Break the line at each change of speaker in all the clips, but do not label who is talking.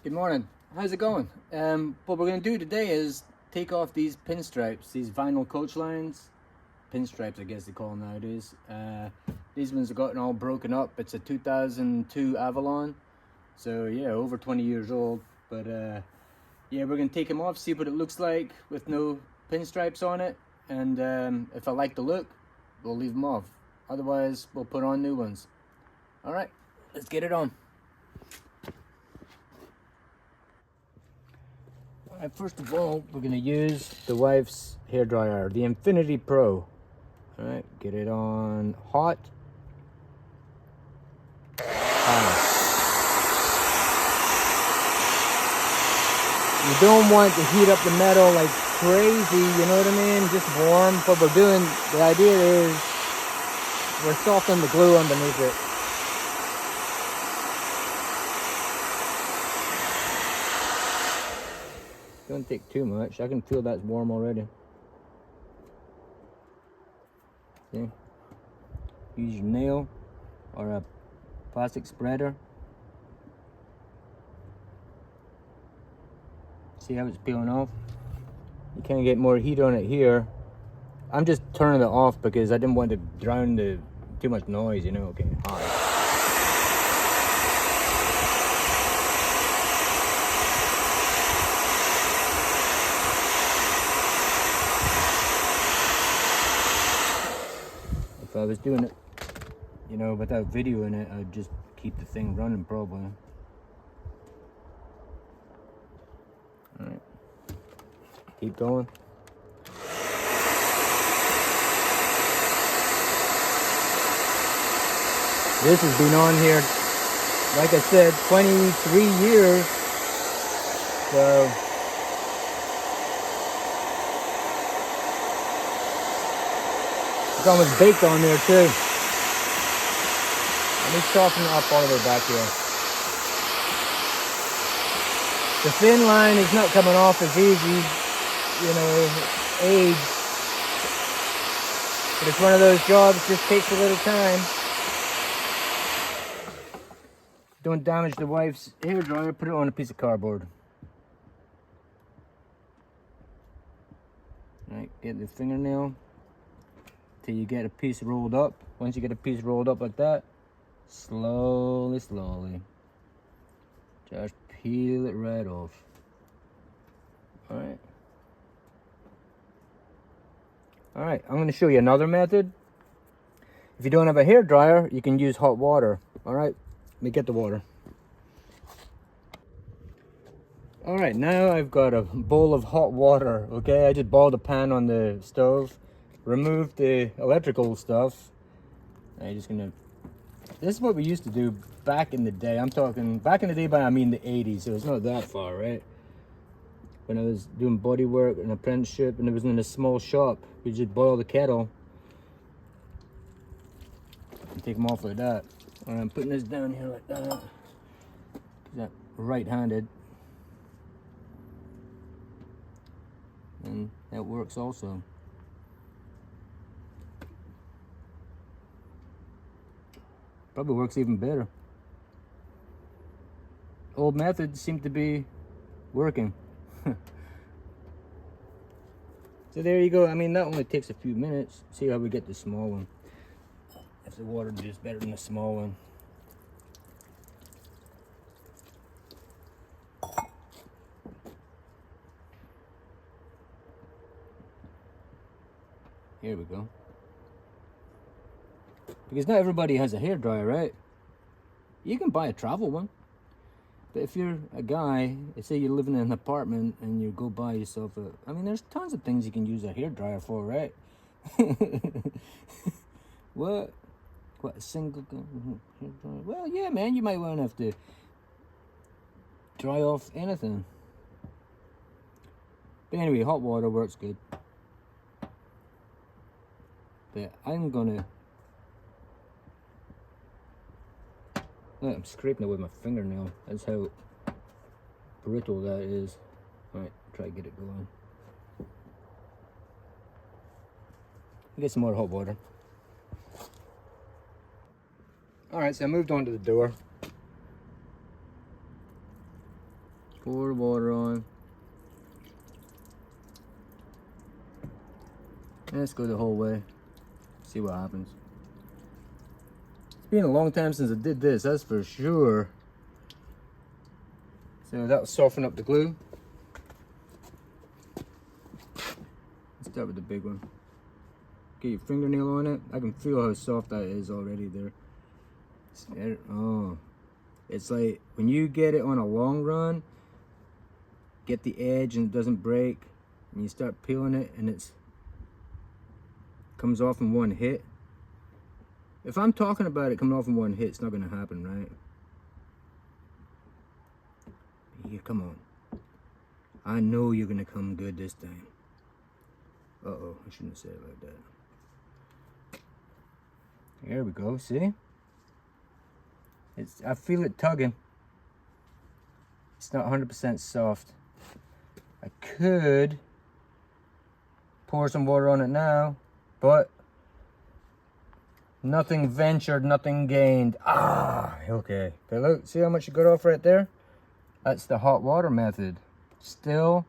Good morning. How's it going? What we're going to do today is take off these pinstripes, these vinyl coach lines. Pinstripes, I guess they call them nowadays. These ones have gotten all broken up. It's a 2002 Avalon. So yeah, over 20 years old. But yeah, we're going to take them off, see what it looks like with no pinstripes on it. And if I like the look, we'll leave them off. Otherwise, we'll put on new ones. All right, let's get it on. Alright, first of all, we're going to use the wife's hairdryer, the Infinity Pro. Alright, get it on hot. You don't want to heat up the metal like crazy, you know what I mean? Just warm. What we're doing, the idea is we're softening the glue underneath it. Don't take too much. I can feel that's warm already. See? Use your nail or a plastic spreader. See how it's peeling off? You can't get more heat on it here. I'm just turning it off because I didn't want to drown too much noise, you know, getting hot. If I was doing it, you know, without videoing it, I'd just keep the thing running probably. Alright. Keep going. This has been on here, like I said, 23 years. So it's almost baked on there too. Let me soften it up all the way back here. The thin line is not coming off as easy, you know, age. But it's one of those jobs, just takes a little time. Don't damage the wife's hairdryer, put it on a piece of cardboard. Alright, get the fingernail till you get a piece rolled up. Once you get a piece rolled up like that, slowly, just peel it right off. Alright. Alright, I'm going to show you another method. If you don't have a hairdryer, you can use hot water. Alright, let me get the water. Alright, now I've got a bowl of hot water, okay? I just boiled a pan on the stove, removed the electrical stuff. I'm just gonna... This is what we used to do back in the day. I'm talking, back in the day, but I mean the 80s, so it's not that far, right? When I was doing body work, an apprenticeship, and it was in a small shop, we just boil the kettle and take them off like that. And I'm putting this down here like that, because I'm right-handed. And that works also. Probably works even better. Old methods seem to be working. So there you go. I mean, that only takes a few minutes. See how we get the small one. If the water is better than the small one. Here we go. Because not everybody has a hairdryer, right? You can buy a travel one. But if you're a guy, say you're living in an apartment and you go buy yourself I mean, there's tons of things you can use a hairdryer for, right? What? What, a single hairdryer? Well, yeah, man, you might want to have to dry off anything. But anyway, hot water works good. But I'm gonna... Look, I'm scraping it with my fingernail. That's how brittle that is. Alright, try to get it going. Get some more hot water. Alright, so I moved on to the door. Pour the water on. Let's go the whole way. See what happens. It's been a long time since I did this, that's for sure. So that'll soften up the glue. Let's start with the big one. Get your fingernail on it. I can feel how soft that is already there. Oh, it's like when you get it on a long run, get the edge and it doesn't break, and you start peeling it and it's comes off in one hit. If I'm talking about it coming off in one hit, it's not going to happen, right? Yeah, come on. I know you're going to come good this time. Uh-oh, I shouldn't have said it like that. There we go, see? I feel it tugging. It's not 100% soft. I could pour some water on it now, but nothing ventured, nothing gained. Ah, okay. Okay, look, see how much you got off right there? That's the hot water method. Still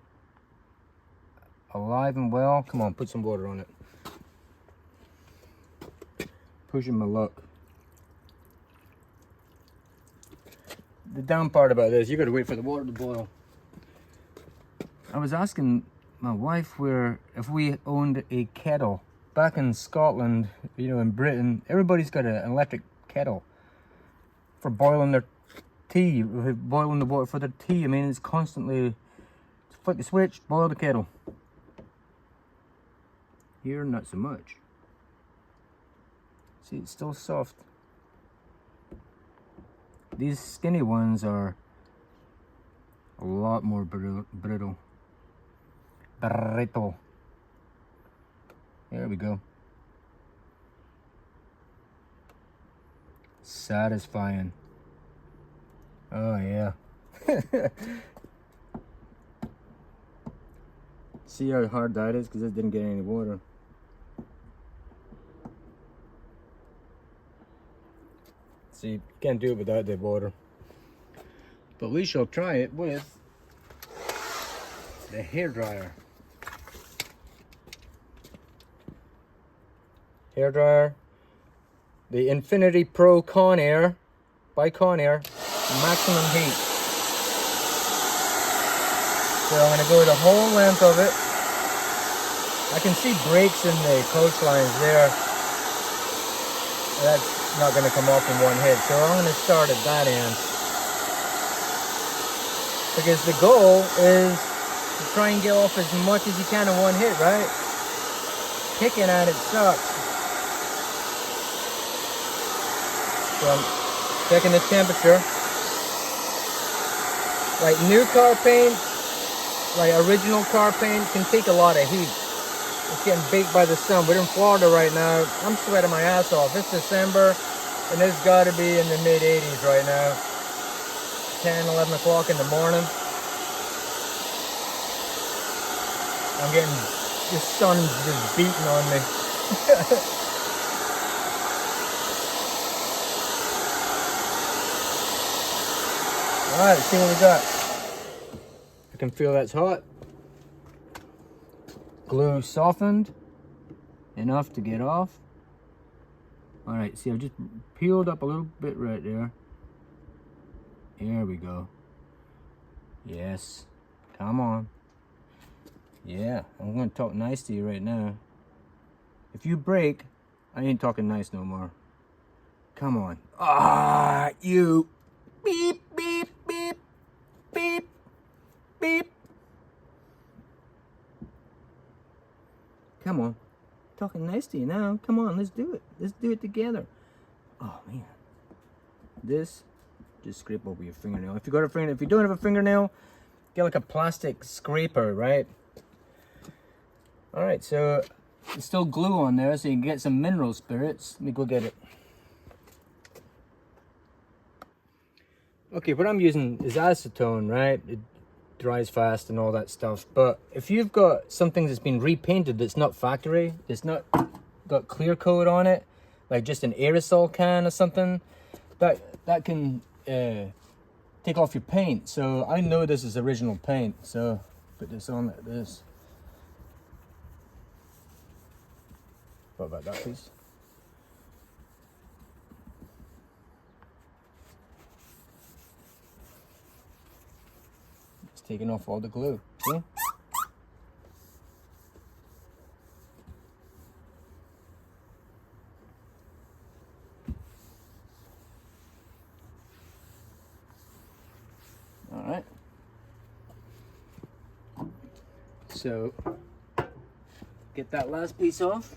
alive and well. Come on, put some water on it. Pushing my luck. The down part about this, you gotta wait for the water to boil. I was asking my wife if we owned a kettle. Back in Scotland, you know, in Britain, everybody's got an electric kettle for boiling their tea, boiling the water for their tea. I mean, it's constantly, flick the switch, boil the kettle. Here, not so much. See, it's still soft. These skinny ones are a lot more brittle. There we go. Satisfying. Oh yeah. See how hard that is? Because it didn't get any water. See, you can't do it without the water. But we shall try it with the hairdryer. Hairdryer, the Infinity Pro Conair by Conair, maximum heat. So I'm going to go the whole length of it. I can see breaks in the coastlines there. That's not going to come off in one hit, so I'm going to start at that end. Because the goal is to try and get off as much as you can in one hit, right? Picking at it sucks. So I'm checking the temperature. Like new car paint, like original car paint can take a lot of heat. It's getting baked by the sun. We're in Florida right now. I'm sweating my ass off. It's December and it's got to be in the mid 80s right now. 10, 11 o'clock in the morning. I'm getting, the sun's just beating on me. Alright, let's see what we got. I can feel that's hot. Glue softened enough to get off. Alright, see, I've just peeled up a little bit right there. Here we go. Yes. Come on. Yeah, I'm going to talk nice to you right now. If you break, I ain't talking nice no more. Come on. Ah, you. Beep, beep, beep, beep, beep. Come on. Talking nice to you now. Come on, let's do it. Let's do it together. Oh, man. This, just scrape over your fingernail. If you got a fingernail, if you don't have a fingernail, get like a plastic scraper, right? All right, so there's still glue on there, so you can get some mineral spirits. Let me go get it. Okay, what I'm using is acetone, right? It dries fast and all that stuff. But if you've got something that's been repainted that's not factory, it's not got clear coat on it, like just an aerosol can or something, that can take off your paint. So I know this is original paint, so put this on like this. What about that piece? It's taking off all the glue. See? All right. So get that last piece off.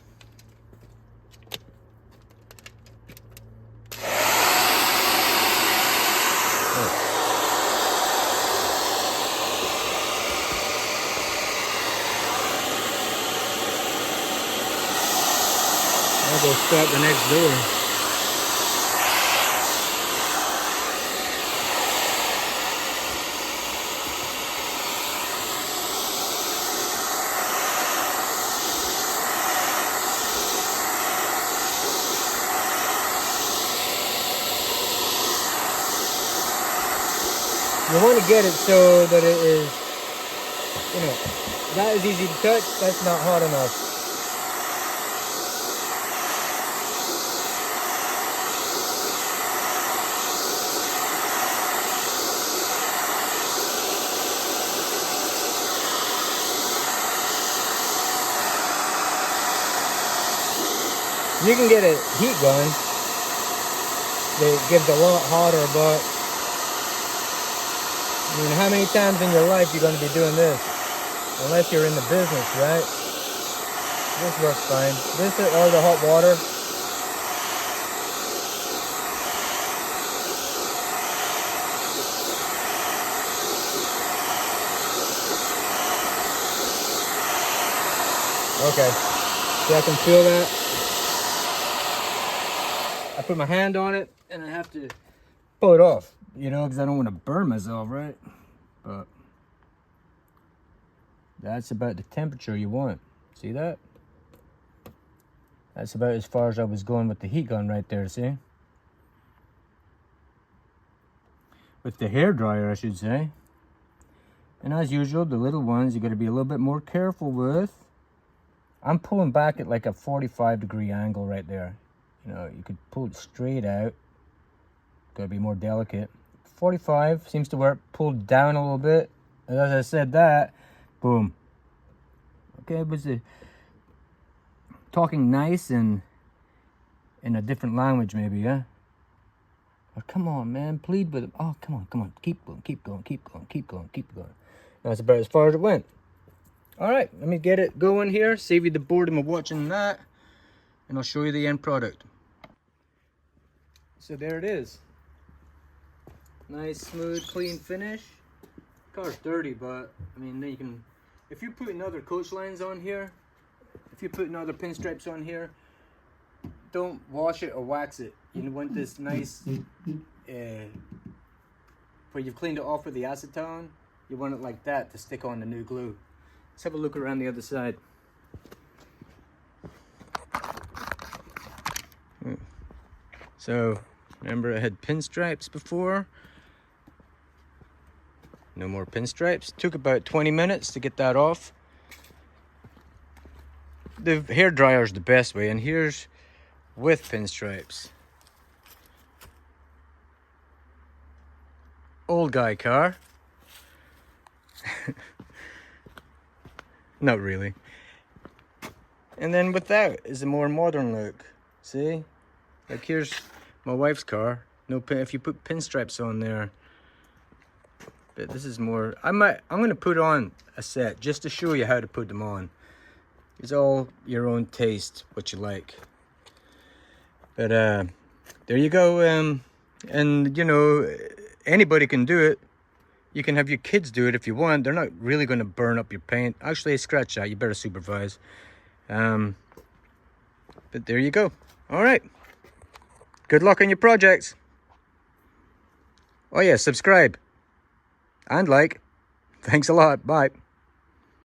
I'll go start the next door. You want to get it so that it is, you know, that is easy to touch, that's not hot enough. You can get a heat gun that gives a lot hotter, but I mean, how many times in your life you're going to be doing this? Unless you're in the business, right? This works fine. This or the hot water. Okay. See, I can feel that. I put my hand on it and I have to pull it off, you know, because I don't want to burn myself, right? But that's about the temperature you want. See that? That's about as far as I was going with the heat gun right there, see? With the hairdryer, I should say. And as usual, the little ones you got to be a little bit more careful with. I'm pulling back at like a 45-degree angle right there. You know, you could pull it straight out. Got to be more delicate. 45 seems to work. Pulled down a little bit. And as I said that, boom. Okay, it was talking nice and in a different language maybe, yeah? Oh, come on, man. Plead with him. Oh, come on. Keep going, keep going, keep going, keep going, keep going. That's about as far as it went. All right, let me get it going here. Save you the boredom of watching that. And I'll show you the end product. So there it is. Nice, smooth, clean finish. Car's dirty, but I mean, then you can, if you're putting other coach lines on here, if you're putting other pinstripes on here, don't wash it or wax it. You want this nice, where you've cleaned it off with the acetone, you want it like that to stick on the new glue. Let's have a look around the other side. So, remember I had pinstripes before? No more pinstripes. Took about 20 minutes to get that off. The hairdryer is the best way, and here's with pinstripes. Old guy car. Not really. And then without is a more modern look. See? Like here's my wife's car. No pin. If you put pinstripes on there, but this is more. I'm gonna put on a set just to show you how to put them on. It's all your own taste, what you like. But there you go. And you know, anybody can do it. You can have your kids do it if you want. They're not really going to burn up your paint. Actually, scratch that. You better supervise. But there you go. All right. Good luck on your projects. Oh yeah, subscribe and like. Thanks a lot. Bye.